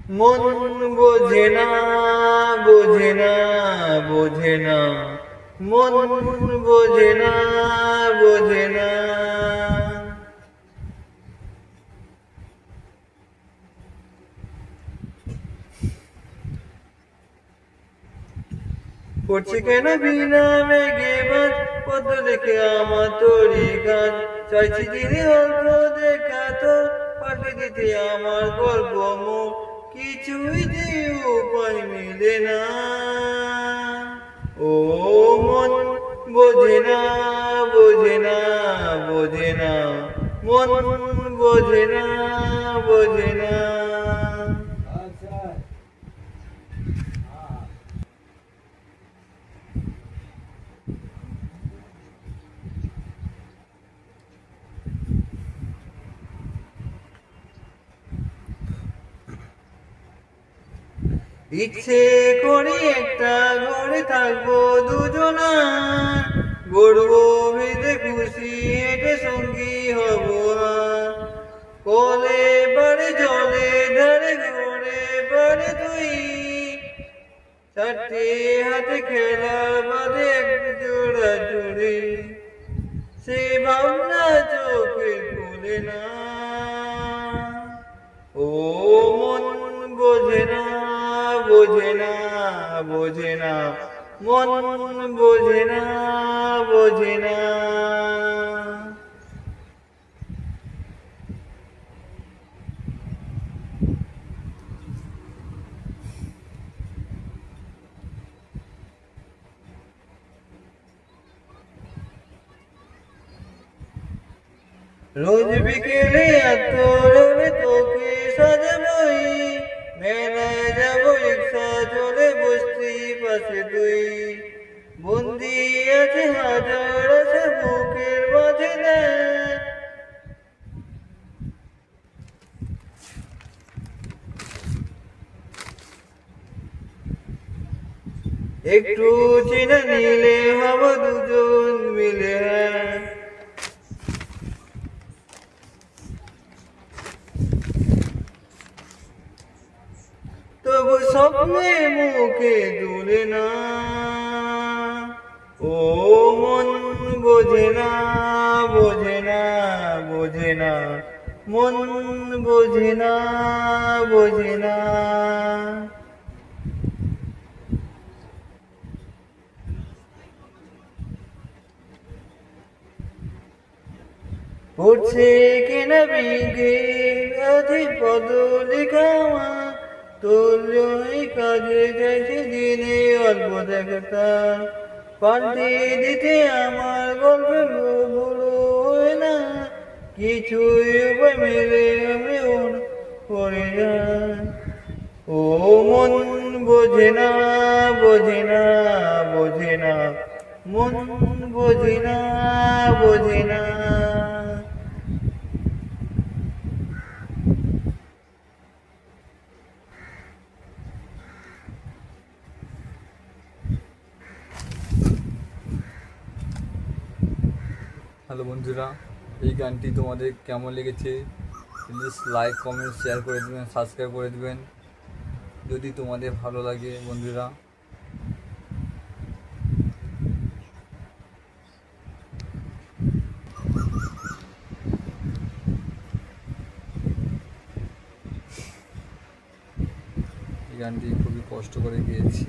মন বোঝে না, বোঝে না, বোঝে না, মন বোঝে না, বোঝে না। পড়ছে কেন বিনা মেঘে বাদ, পদ লেখে আমার তরি গান। চাইছি দিনে অল্প দেখা তো, পাল্টে দিতে আমার গল্প মুখ। কিছুই যে উপায় মিলে না, ও মন বোঝে না, বোঝে না, বোঝে না, মন বোঝে না, বোঝে না। ইচ্ছে করি একটা ঘরে থাকবো দুজনা, গড়বো ভিড়ে খুশি হেঁটে সঙ্গী হব। কোলে পারে জলে ধারে ঘরে পারে তুই, চারটে হাতে খেলার বাদে এক জোড়া জুড়ি। সে ভাবনা চোখে খুলে না, ও মন বোঝে না, বোঝে না, বোঝে না, মন বোঝে না, বোঝে না। রোজ বিকেলে আতরে তোকে সাজাবই, মেলায় যাবো রিক্সা চলে বসতি পাশে তুই। বন্দি আছে হাজার আছে বুকের মাঝে না, একটু চিনে নিলে হব দুজন মিলে। তবু স্বপ্নে মুখে তুলে না, ও মন বোঝে না, বোঝে না, বোঝে না, মন বোঝে না, বোঝে না। পড়ছে কেনা বিঘে আধি পদ লেখা, তোর কাজে যাইছে দিনে অল্প দেখা। পাল্টে দিতে আমার গল্পে বড় হয় না, কিছুই উপায় মেলে আমি পড়ে যায়। ও মন বোঝে না, বোঝে না, বোঝে না, মন বোঝে না, বোঝে না। হ্যালো বন্ধুরা, এই গানটি তোমাদের কেমন লেগেছে প্লিজ লাইক কমেন্ট শেয়ার করে দেবেন, সাবস্ক্রাইব করে দেবেন যদি তোমাদের ভালো লাগে বন্ধুরা। এই গানটি খুবই কষ্ট করে গেয়েছি।